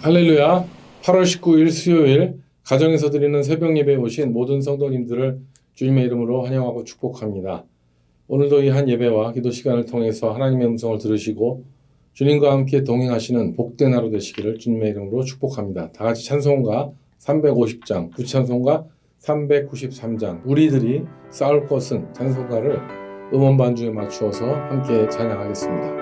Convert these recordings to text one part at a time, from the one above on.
할렐루야. 8월 19일 수요일 가정에서 드리는 새벽 예배에 오신 모든 성도님들을 주님의 이름으로 환영하고 축복합니다. 오늘도 이 한 예배와 기도 시간을 통해서 하나님의 음성을 들으시고 주님과 함께 동행하시는 복된 하루 되시기를 주님의 이름으로 축복합니다. 다 같이 찬송가 350장, 구찬송가 393장, 우리들이 싸울 것은 찬송가를 음원 반주에 맞추어서 함께 찬양하겠습니다.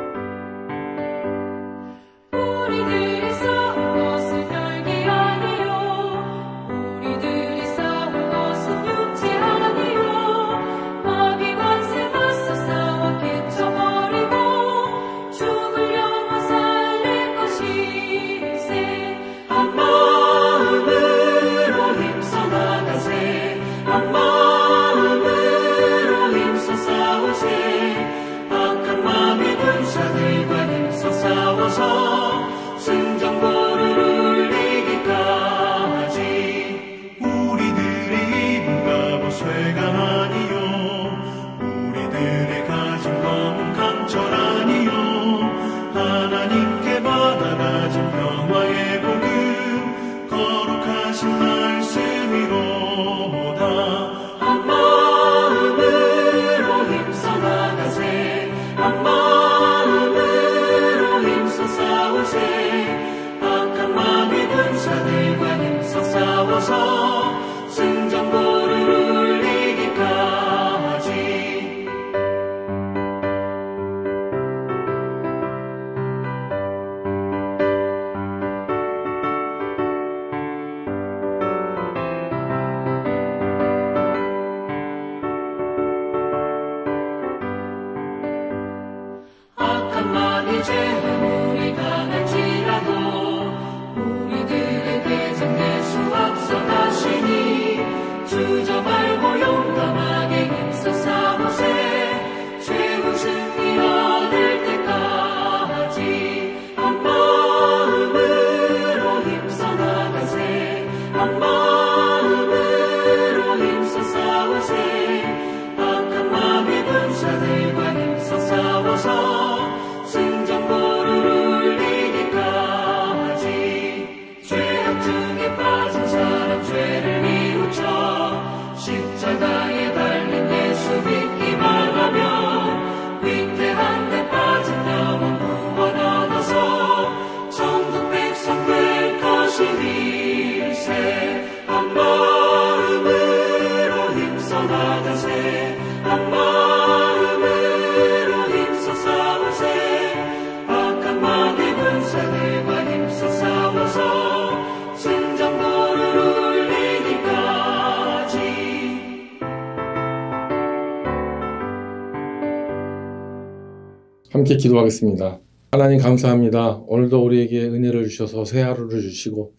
함께 기도하겠습니다. 하나님 감사합니다. 오늘도 우리에게 은혜를 주셔서 새 하루를 주시고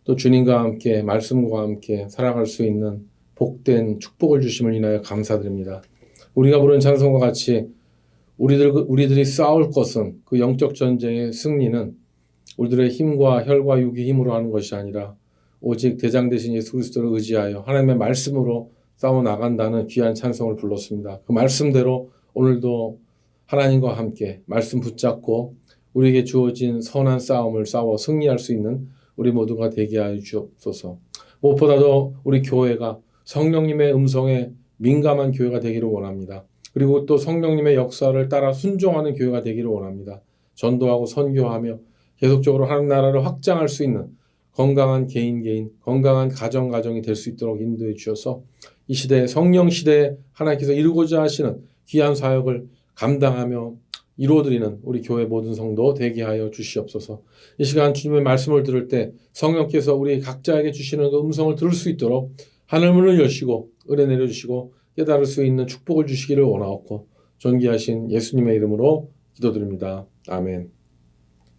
또 주님과 함께 말씀과 함께 살아갈 수 있는 복된 축복을 주심을 인하여 감사드립니다. 우리가 부른 찬송과 같이 우리들이 싸울 것은 그 영적 전쟁의 승리는 우리들의 힘과 혈과 육의 힘으로 하는 것이 아니라 오직 대장 되신 예수 그리스도를 의지하여 하나님의 말씀으로 싸워 나간다는 귀한 찬송을 불렀습니다. 그 말씀대로 오늘도 하나님과 함께 말씀 붙잡고 우리에게 주어진 선한 싸움을 싸워 승리할 수 있는 우리 모두가 되게 하여 주옵소서. 무엇보다도 우리 교회가 성령님의 음성에 민감한 교회가 되기를 원합니다. 그리고 또 성령님의 역사를 따라 순종하는 교회가 되기를 원합니다. 전도하고 선교하며 계속적으로 하나님 나라를 확장할 수 있는 건강한 개인, 건강한 가정이 될 수 있도록 인도해 주셔서 이 시대에 성령 시대에 하나님께서 이루고자 하시는 귀한 사역을 감당하며 이루어드리는 우리 교회 모든 성도 되게 하여 주시옵소서. 이 시간 주님의 말씀을 들을 때 성령께서 우리 각자에게 주시는 그 음성을 들을 수 있도록 하늘문을 여시고 은혜 내려주시고 깨달을 수 있는 축복을 주시기를 원하옵고 존귀하신 예수님의 이름으로 기도드립니다. 아멘.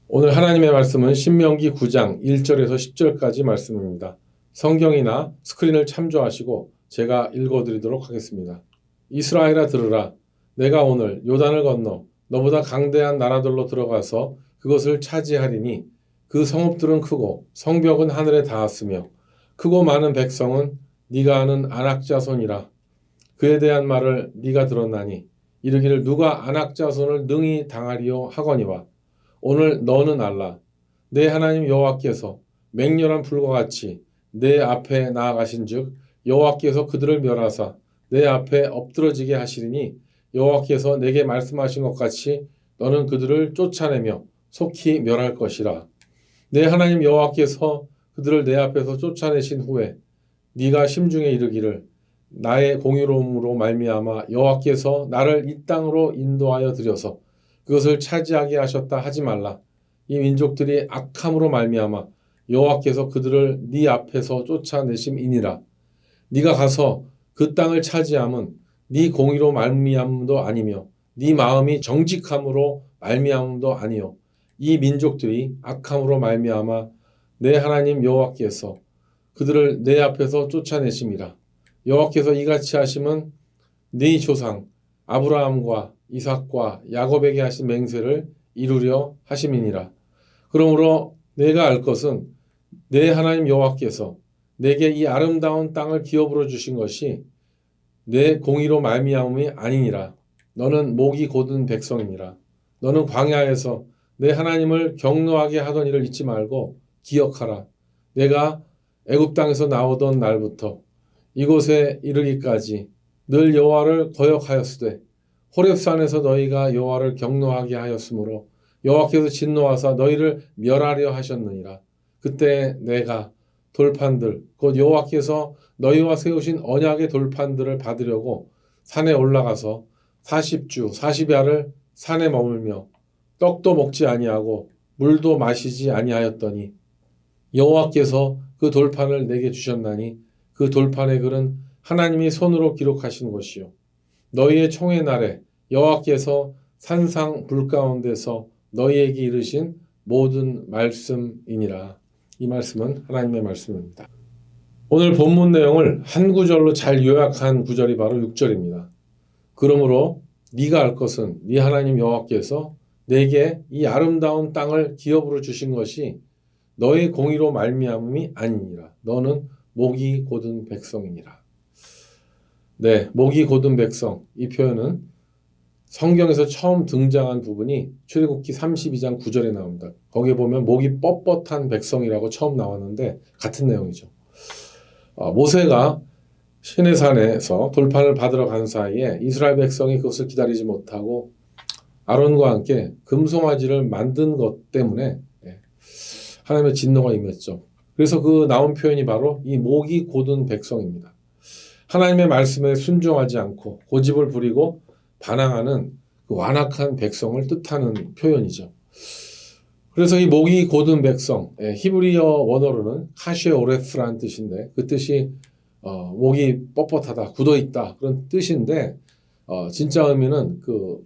오늘 하나님의 말씀은 신명기 9장 1절에서 10절까지 말씀입니다. 성경이나 스크린을 참조하시고 제가 읽어드리도록 하겠습니다. 이스라엘아 들으라. 내가 오늘 요단을 건너 너보다 강대한 나라들로 들어가서 그것을 차지하리니 그 성읍들은 크고 성벽은 하늘에 닿았으며 크고 많은 백성은 네가 아는 아낙 자손이라. 그에 대한 말을 네가 들었나니 이르기를 누가 아낙 자손을 능히 당하리요 하거니와 오늘 너는 알라. 내 하나님 여호와께서 맹렬한 불과 같이 내 앞에 나아가신즉 여호와께서 그들을 멸하사 내 앞에 엎드러지게 하시리니 여호와께서 내게 말씀하신 것 같이 너는 그들을 쫓아내며 속히 멸할 것이라. 내 하나님 여호와께서 그들을 내 앞에서 쫓아내신 후에 네가 심중에 이르기를 나의 공의로움으로 말미암아 여호와께서 나를 이 땅으로 인도하여 들여서 그것을 차지하게 하셨다 하지 말라. 이 민족들이 악함으로 말미암아 여호와께서 그들을 네 앞에서 쫓아내심이니라. 네가 가서 그 땅을 차지함은 네 공의로 말미암음도 아니며 네 마음이 정직함으로 말미암음도 아니요 이 민족들이 악함으로 말미암아 내 하나님 여호와께서 그들을 내 앞에서 쫓아내심이라. 여호와께서 이같이 하심은 네 조상 아브라함과 이삭과 야곱에게 하신 맹세를 이루려 하심이니라. 그러므로 내가 알 것은 내 하나님 여호와께서 내게 이 아름다운 땅을 기업으로 주신 것이 내 공의로 말미암음이 아니니라. 너는 목이 곧은 백성이니라. 너는 광야에서 내 하나님을 경노하게 하던 일을 잊지 말고 기억하라. 내가 애굽 땅에서 나오던 날부터 이곳에 이르기까지 늘 여호와를 거역하였으되 호렙산에서 너희가 여호와를 경노하게 하였으므로 여호와께서 진노하사 너희를 멸하려 하셨느니라. 그때 내가 돌판들 곧 여호와께서 너희와 세우신 언약의 돌판들을 받으려고 산에 올라가서 40주 40야를 산에 머물며 떡도 먹지 아니하고 물도 마시지 아니하였더니 여호와께서 그 돌판을 내게 주셨나니 그 돌판의 글은 하나님이 손으로 기록하신 것이요 너희의 총의 날에 여호와께서 산상 불 가운데서 너희에게 이르신 모든 말씀이니라. 이 말씀은 하나님의 말씀입니다. 오늘 본문 내용을 한 구절로 잘 요약한 구절이 바로 6절입니다. 그러므로 네가 알 것은 네 하나님 여호와께서 내게 이 아름다운 땅을 기업으로 주신 것이 너의 공의로 말미암음이 아니니라. 너는 목이 곧은 백성이니라. 네, 목이 곧은 백성. 이 표현은 성경에서 처음 등장한 부분이 출애굽기 32장 9절에 나옵니다. 거기에 보면 목이 뻣뻣한 백성이라고 처음 나왔는데 같은 내용이죠. 모세가 시내산에서 돌판을 받으러 간 사이에 이스라엘 백성이 그것을 기다리지 못하고 아론과 함께 금송아지를 만든 것 때문에 하나님의 진노가 임했죠. 그래서 그 나온 표현이 바로 이 목이 곧은 백성입니다. 하나님의 말씀에 순종하지 않고 고집을 부리고 반항하는 그 완악한 백성을 뜻하는 표현이죠. 그래서 이 목이 곧은 백성, 히브리어 원어로는 카시오레스라는 뜻인데 그 뜻이 목이 뻣뻣하다, 굳어있다 그런 뜻인데 진짜 의미는 그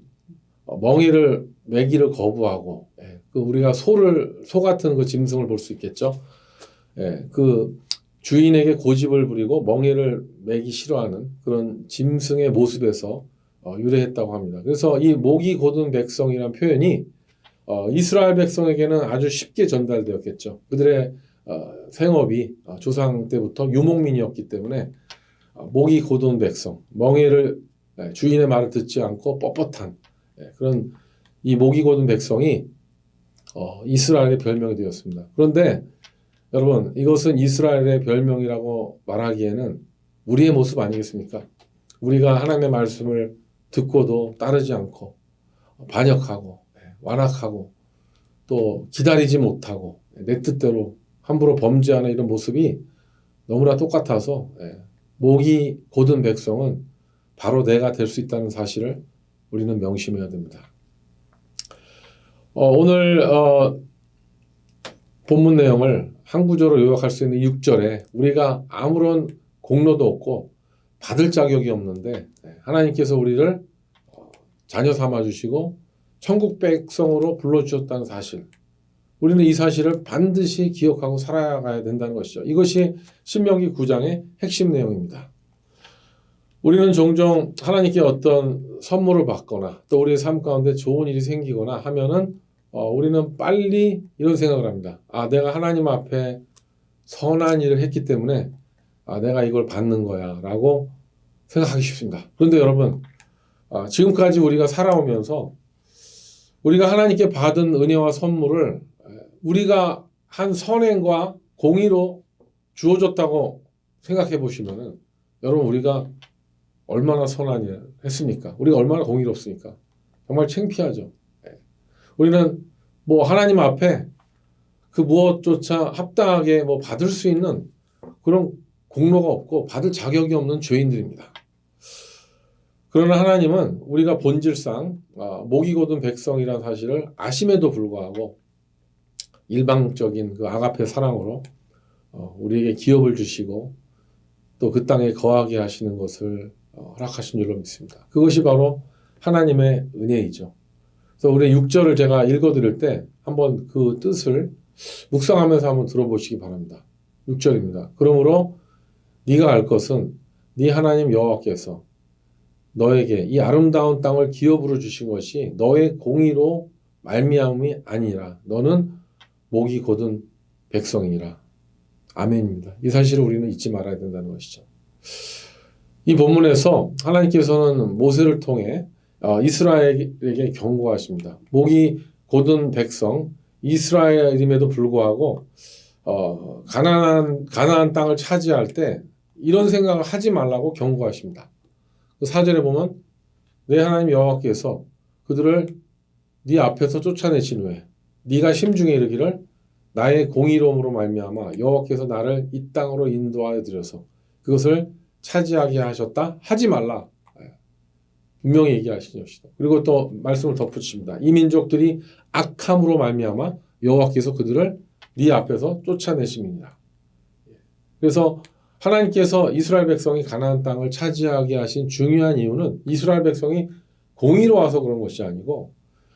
멍에를 매기를 거부하고 그 우리가 소 같은 그 짐승을 볼 수 있겠죠. 그 주인에게 고집을 부리고 멍에를 매기 싫어하는 그런 짐승의 모습에서 유래했다고 합니다. 그래서 이 목이 곧은 백성이라는 표현이 이스라엘 백성에게는 아주 쉽게 전달되었겠죠. 그들의 생업이 조상 때부터 유목민이었기 때문에 목이 곧은 백성, 멍에를 주인의 말을 듣지 않고 뻣뻣한 그런 이 목이 곧은 백성이 이스라엘의 별명이 되었습니다. 그런데 여러분 이것은 이스라엘의 별명이라고 말하기에는 우리의 모습 아니겠습니까? 우리가 하나님의 말씀을 듣고도 따르지 않고 반역하고 완악하고 또 기다리지 못하고 내 뜻대로 함부로 범죄하는 이런 모습이 너무나 똑같아서 목이 곧은 백성은 바로 내가 될 수 있다는 사실을 우리는 명심해야 됩니다. 오늘 본문 내용을 한 구절로 요약할 수 있는 6절에 우리가 아무런 공로도 없고 받을 자격이 없는데 하나님께서 우리를 자녀 삼아주시고 천국 백성으로 불러주셨다는 사실, 우리는 이 사실을 반드시 기억하고 살아가야 된다는 것이죠. 이것이 신명기 9장의 핵심 내용입니다. 우리는 종종 하나님께 어떤 선물을 받거나 또 우리의 삶 가운데 좋은 일이 생기거나 하면은 우리는 빨리 이런 생각을 합니다. 내가 하나님 앞에 선한 일을 했기 때문에 내가 이걸 받는 거야 라고 생각하기 쉽습니다. 그런데 여러분 지금까지 우리가 살아오면서 우리가 하나님께 받은 은혜와 선물을 우리가 한 선행과 공의로 주어졌다고 생각해 보시면은 여러분 우리가 얼마나 선하냐 했습니까? 우리가 얼마나 공의롭습니까? 정말 창피하죠. 우리는 뭐 하나님 앞에 그 무엇조차 합당하게 뭐 받을 수 있는 그런 공로가 없고 받을 자격이 없는 죄인들입니다. 그러나 하나님은 우리가 본질상 목이 곧은 백성이라는 사실을 아심에도 불구하고 일방적인 그 아가페 사랑으로 우리에게 기업을 주시고 또 그 땅에 거하게 하시는 것을 허락하신 줄로 믿습니다. 그것이 바로 하나님의 은혜이죠. 그래서 우리 6절을 제가 읽어드릴 때 한번 그 뜻을 묵상하면서 한번 들어보시기 바랍니다. 6절입니다. 그러므로 네가 알 것은 네 하나님 여호와께서 너에게 이 아름다운 땅을 기업으로 주신 것이 너의 공의로 말미암음이 아니라 너는 목이 곧은 백성이니라. 아멘입니다. 이 사실을 우리는 잊지 말아야 된다는 것이죠. 이 본문에서 하나님께서는 모세를 통해 이스라엘에게 경고하십니다. 목이 곧은 백성 이스라엘임에도 불구하고 가나안 땅을 차지할 때 이런 생각을 하지 말라고 경고하십니다. 4절에 보면 내 하나님 여호와께서 그들을 네 앞에서 쫓아내신 후에 네가 심중에 이르기를 나의 공의로움으로 말미암아 여호와께서 나를 이 땅으로 인도하여 드려서 그것을 차지하게 하셨다 하지 말라. 분명히 얘기하신 것이다. 그리고 또 말씀을 덧붙입니다. 이 민족들이 악함으로 말미암아 여호와께서 그들을 네 앞에서 쫓아내심이니라. 그래서 하나님께서 이스라엘 백성이 가나안 땅을 차지하게 하신 중요한 이유는 이스라엘 백성이 공의로워서 그런 것이 아니고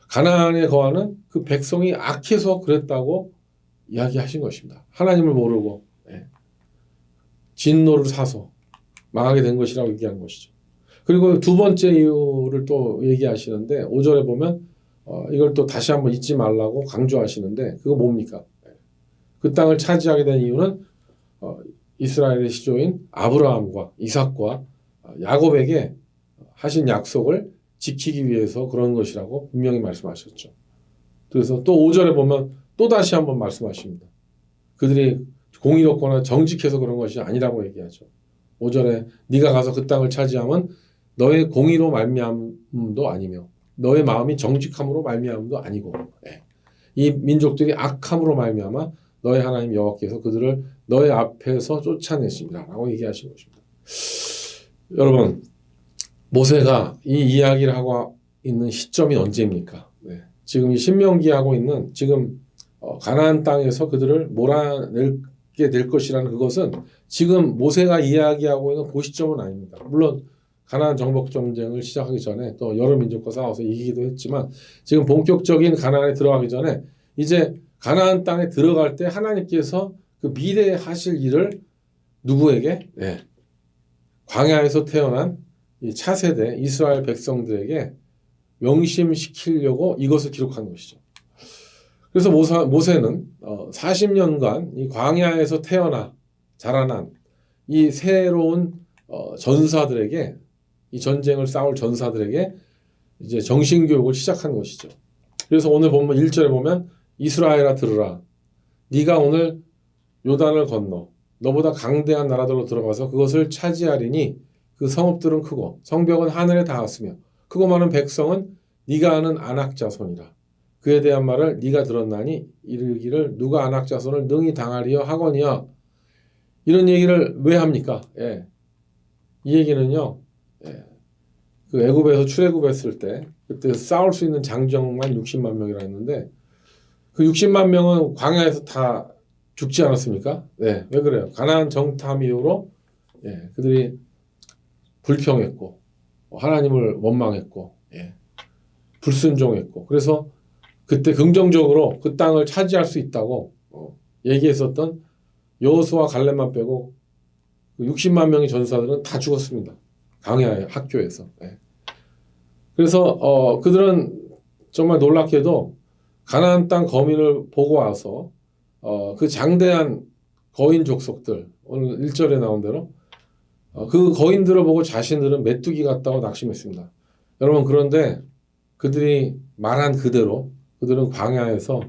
가나안에 거하는 그 백성이 악해서 그랬다고 이야기하신 것입니다. 하나님을 모르고 진노를 사서 망하게 된 것이라고 얘기한 것이죠. 그리고 두 번째 이유를 또 얘기하시는데 5절에 보면 이걸 또 다시 한번 잊지 말라고 강조하시는데 그거 뭡니까? 그 땅을 차지하게 된 이유는 이스라엘의 시조인 아브라함과 이삭과 야곱에게 하신 약속을 지키기 위해서 그런 것이라고 분명히 말씀하셨죠. 그래서 또 5절에 보면 또 다시 한번 말씀하십니다. 그들이 공의롭거나 정직해서 그런 것이 아니라고 얘기하죠. 5절에 네가 가서 그 땅을 차지하면 너의 공의로 말미암음도 아니며 너의 마음이 정직함으로 말미암음도 아니고 이 민족들이 악함으로 말미암아 너의 하나님 여호와께서 그들을 너의 앞에서 쫓아내십니다 라고 얘기하신 것입니다. 여러분 모세가 이 이야기를 하고 있는 시점이 언제입니까? 지금 이 신명기 하고 있는 지금 가나안 땅에서 그들을 몰아내게 될 것이라는 그것은 지금 모세가 이야기하고 있는 그 시점은 아닙니다. 물론 가나안 정복 전쟁을 시작하기 전에 또 여러 민족과 싸워서 이기기도 했지만 지금 본격적인 가나안에 들어가기 전에 이제 가나안 땅에 들어갈 때 하나님께서 그 미래에 하실 일을 누구에게? 광야에서 태어난 이 차세대 이스라엘 백성들에게 명심시키려고 이것을 기록한 것이죠. 그래서 모세는 40년간 이 광야에서 태어나 자라난 이 새로운 전사들에게 이 전쟁을 싸울 전사들에게 이제 정신교육을 시작한 것이죠. 그래서 오늘 보면 1절에 보면 이스라엘아 들으라. 네가 오늘 요단을 건너 너보다 강대한 나라들로 들어가서 그것을 차지하리니 그 성읍들은 크고 성벽은 하늘에 닿았으며 크고 많은 백성은 네가 아는 아낙 자손이라. 그에 대한 말을 네가 들었나니 이르기를 누가 아낙 자손을 능히 당하리여 하거니와. 이런 얘기를 왜 합니까? 이 얘기는요. 그 애굽에서 출애굽했을 때 그때 싸울 수 있는 장정만 60만 명이라 했는데 그 60만 명은 광야에서 다 죽지 않았습니까? 왜 그래요? 가나안 정탐 이후로 그들이 불평했고 하나님을 원망했고 불순종했고 그래서 그때 긍정적으로 그 땅을 차지할 수 있다고 얘기했었던 여호수아 갈렙만 빼고 60만 명의 전사들은 다 죽었습니다. 광야의 학교에서. 그래서 그들은 정말 놀랍게도 가나안 땅 거민을 보고 와서 그 장대한 거인 족속들 오늘 1절에 나온 대로 그 거인들을 보고 자신들은 메뚜기 같다고 낙심했습니다. 여러분 그런데 그들이 말한 그대로 그들은 광야에서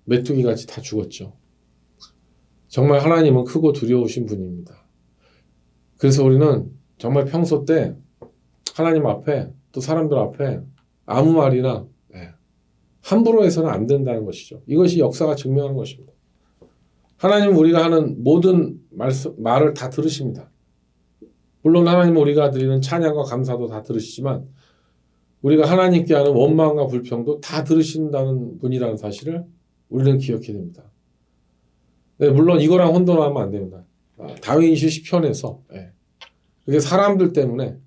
메뚜기 같이 다 죽었죠. 정말 하나님은 크고 두려우신 분입니다. 그래서 우리는 정말 평소 때 하나님 앞에 또 사람들 앞에 아무 말이나 함부로 해서는 안 된다는 것이죠. 이것이 역사가 증명하는 것입니다. 하나님은 우리가 하는 모든 말을 다 들으십니다. 물론 하나님은 우리가 드리는 찬양과 감사도 다 들으시지만 우리가 하나님께 하는 원망과 불평도 다 들으신다는 분이라는 사실을 우리는 기억해야 됩니다. 네, 물론 이거랑 혼돈하면 안 됩니다. 다윗이 시편에서 그게 사람들 때문에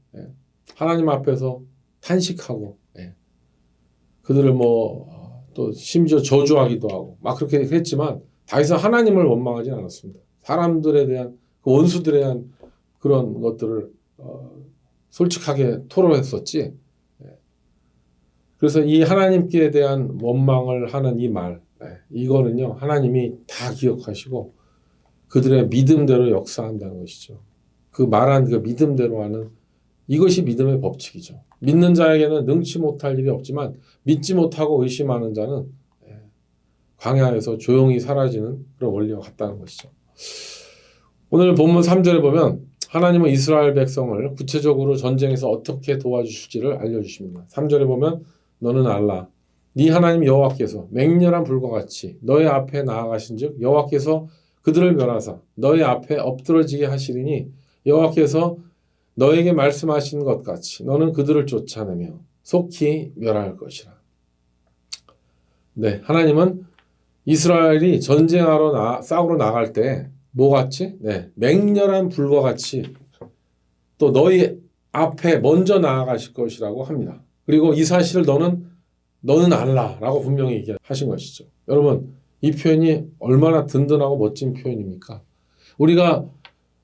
하나님 앞에서 탄식하고 그들을 또 심지어 저주하기도 하고 막 그렇게 했지만 다윗은 하나님을 원망하지 않았습니다. 사람들에 대한 그 원수들에 대한 그런 것들을 솔직하게 토로했었지. 그래서 이 하나님께 대한 원망을 하는 이 말, 이거는요 하나님이 다 기억하시고 그들의 믿음대로 역사한다는 것이죠. 그 말한 그 믿음대로 하는 이것이 믿음의 법칙이죠. 믿는 자에게는 능치 못할 일이 없지만 믿지 못하고 의심하는 자는 광야에서 조용히 사라지는 그런 원리와 같다는 것이죠. 오늘 본문 3절에 보면 하나님은 이스라엘 백성을 구체적으로 전쟁에서 어떻게 도와주실지를 알려주십니다. 3절에 보면 너는 알라 네 하나님 여호와께서 맹렬한 불과 같이 너의 앞에 나아가신즉 여호와께서 그들을 멸하사 너의 앞에 엎드러지게 하시리니 여호와께서 너에게 말씀하신 것 같이 너는 그들을 쫓아내며 속히 멸할 것이라. 네, 하나님은 이스라엘이 전쟁하러 싸우러 나갈 때 뭐같이? 맹렬한 불과 같이 또 너희 앞에 먼저 나아가실 것이라고 합니다. 그리고 이 사실을 너는 알라라고 분명히 얘기하신 것이죠. 여러분 이 표현이 얼마나 든든하고 멋진 표현입니까? 우리가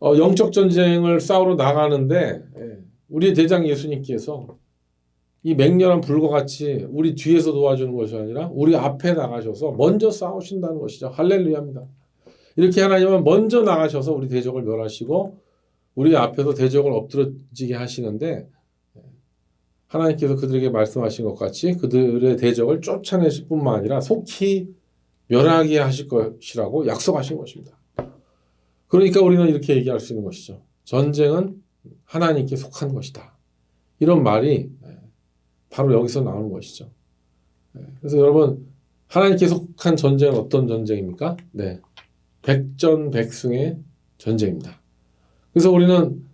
영적 전쟁을 싸우러 나가는데 우리의 대장 예수님께서 이 맹렬한 불과 같이 우리 뒤에서 도와주는 것이 아니라 우리 앞에 나가셔서 먼저 싸우신다는 것이죠. 할렐루야입니다. 이렇게 하나님은 먼저 나가셔서 우리 대적을 멸하시고 우리 앞에서 대적을 엎드러지게 하시는데 하나님께서 그들에게 말씀하신 것 같이 그들의 대적을 쫓아내실 뿐만 아니라 속히 멸하게 하실 것이라고 약속하신 것입니다. 그러니까 우리는 이렇게 얘기할 수 있는 것이죠. 전쟁은 하나님께 속한 것이다. 이런 말이 바로 여기서 나오는 것이죠. 그래서 여러분 하나님께 속한 전쟁은 어떤 전쟁입니까? 백전백승의 전쟁입니다. 그래서 우리는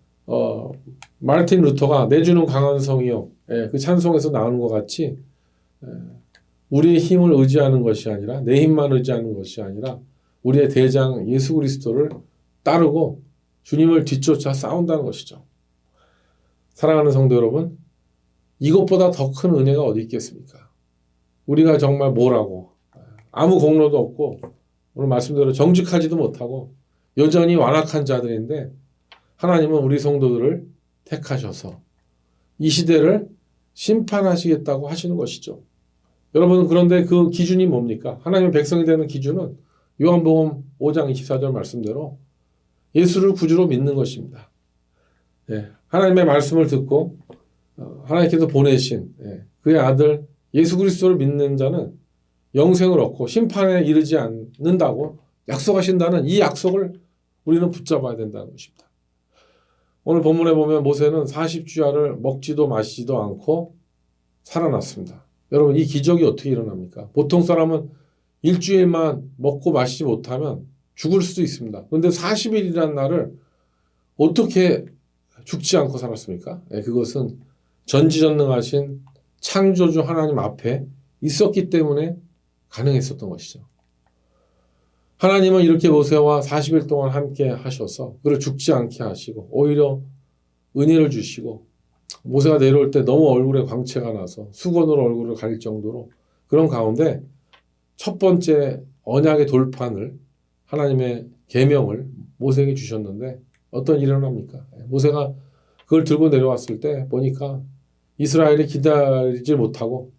마르틴 루터가 내주는 강한 성이요 그 찬송에서 나오는 것 같이 우리의 힘을 의지하는 것이 아니라 내 힘만 의지하는 것이 아니라 우리의 대장 예수 그리스도를 따르고 주님을 뒤쫓아 싸운다는 것이죠. 사랑하는 성도 여러분, 이것보다 더 큰 은혜가 어디 있겠습니까? 우리가 정말 뭐라고 아무 공로도 없고 오늘 말씀대로 정직하지도 못하고 여전히 완악한 자들인데 하나님은 우리 성도들을 택하셔서 이 시대를 심판하시겠다고 하시는 것이죠. 여러분 그런데 그 기준이 뭡니까? 하나님의 백성이 되는 기준은 요한복음 5장 24절 말씀대로 예수를 구주로 믿는 것입니다. 하나님의 말씀을 듣고 하나님께서 보내신 그의 아들 예수 그리스도를 믿는 자는 영생을 얻고 심판에 이르지 않는다고 약속하신다는 이 약속을 우리는 붙잡아야 된다는 것입니다. 오늘 본문에 보면 모세는 40주야를 먹지도 마시지도 않고 살아났습니다. 여러분 이 기적이 어떻게 일어납니까? 보통 사람은 일주일만 먹고 마시지 못하면 죽을 수도 있습니다. 그런데 40일이라는 날을 어떻게 죽지 않고 살았습니까? 그것은 전지전능하신 창조주 하나님 앞에 있었기 때문에 가능했었던 것이죠. 하나님은 이렇게 모세와 40일 동안 함께 하셔서 그를 죽지 않게 하시고 오히려 은혜를 주시고 모세가 내려올 때 너무 얼굴에 광채가 나서 수건으로 얼굴을 가릴 정도로 그런 가운데 첫 번째 언약의 돌판을 하나님의 계명을 모세에게 주셨는데 어떤 일이 일어납니까? 모세가 그걸 들고 내려왔을 때 보니까 이스라엘이 기다리지 못하고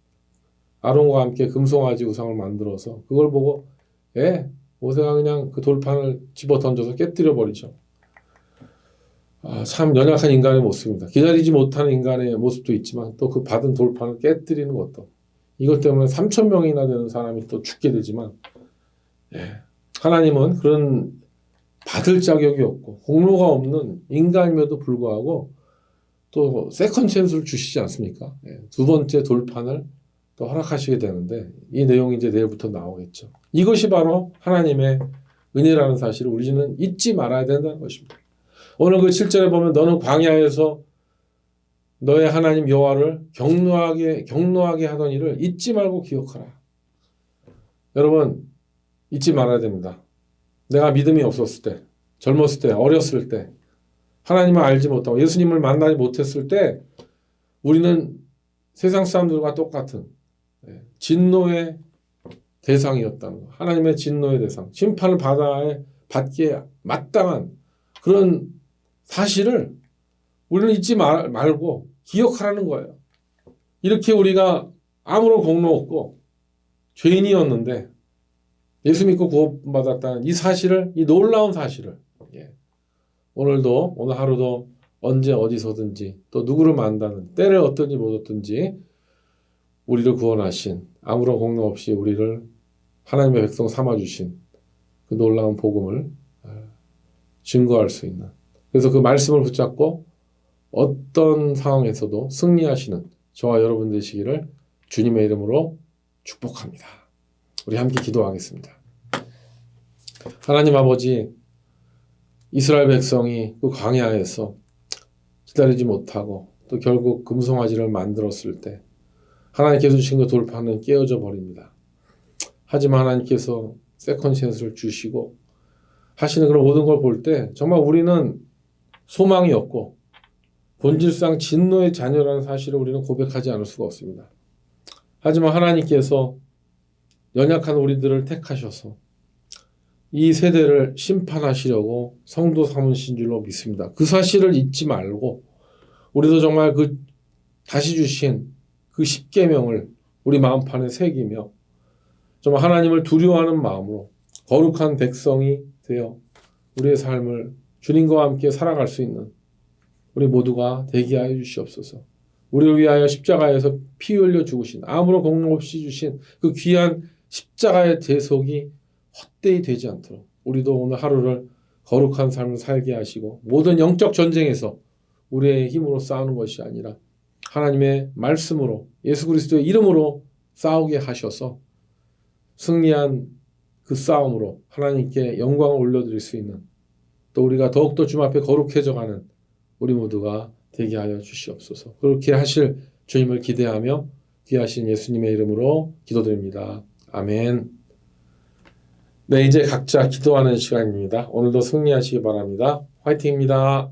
아론과 함께 금송아지 우상을 만들어서 그걸 보고 모세가 그냥 그 돌판을 집어 던져서 깨뜨려 버리죠. 참 연약한 인간의 모습입니다. 기다리지 못하는 인간의 모습도 있지만 또 그 받은 돌판을 깨뜨리는 것도 이것 때문에 3,000명이나 되는 사람이 또 죽게 되지만 예. 하나님은 그런 받을 자격이 없고 공로가 없는 인간임에도 불구하고 또 세컨 찬스를 주시지 않습니까? 예. 두 번째 돌판을 또 허락하시게 되는데 이 내용이 이제 내일부터 나오겠죠. 이것이 바로 하나님의 은혜라는 사실을 우리는 잊지 말아야 된다는 것입니다. 오늘 그 7절에 보면 너는 광야에서 너의 하나님 여호와를 경노하게 하던 일을 잊지 말고 기억하라. 여러분 잊지 말아야 됩니다. 내가 믿음이 없었을 때, 젊었을 때, 어렸을 때, 하나님을 알지 못하고 예수님을 만나지 못했을 때 우리는 세상 사람들과 똑같은 진노의 대상이었다는 거. 하나님의 진노의 대상, 심판을 받기에 마땅한 그런 사실을 우리는 잊지 말고 기억하라는 거예요. 이렇게 우리가 아무런 공로 없고 죄인이었는데 예수 믿고 구원받았다는 이 사실을, 이 놀라운 사실을 오늘도, 오늘 하루도 언제 어디서든지 또 누구를 만나는 때를 얻든지 못 얻든지 우리를 구원하신, 아무런 공로 없이 우리를 하나님의 백성 삼아주신 그 놀라운 복음을 증거할 수 있는, 그래서 그 말씀을 붙잡고 어떤 상황에서도 승리하시는 저와 여러분 되시기를 주님의 이름으로 축복합니다. 우리 함께 기도하겠습니다. 하나님 아버지, 이스라엘 백성이 그 광야에서 기다리지 못하고 또 결국 금송아지를 만들었을 때 하나님께서 주신 그 돌판은 깨어져 버립니다. 하지만 하나님께서 세컨 찬스를 주시고 하시는 그런 모든 걸 볼 때 정말 우리는 소망이 없고 본질상 진노의 자녀라는 사실을 우리는 고백하지 않을 수가 없습니다. 하지만 하나님께서 연약한 우리들을 택하셔서 이 세대를 심판하시려고 성도 삼으신 줄로 믿습니다. 그 사실을 잊지 말고 우리도 정말 그 다시 주신 그 십계명을 우리 마음판에 새기며 정말 하나님을 두려워하는 마음으로 거룩한 백성이 되어 우리의 삶을 주님과 함께 살아갈 수 있는 우리 모두가 되게 하여 주시옵소서. 우리를 위하여 십자가에서 피 흘려 죽으신, 아무런 공로 없이 주신 그 귀한 십자가의 대속이 헛되이 되지 않도록 우리도 오늘 하루를 거룩한 삶을 살게 하시고 모든 영적 전쟁에서 우리의 힘으로 싸우는 것이 아니라 하나님의 말씀으로 예수 그리스도의 이름으로 싸우게 하셔서 승리한 그 싸움으로 하나님께 영광을 올려드릴 수 있는, 또 우리가 더욱더 주님 앞에 거룩해져가는 우리 모두가 되게 하여 주시옵소서. 그렇게 하실 주님을 기대하며 귀하신 예수님의 이름으로 기도드립니다. 아멘. 네, 이제 각자 기도하는 시간입니다. 오늘도 승리하시기 바랍니다. 화이팅입니다.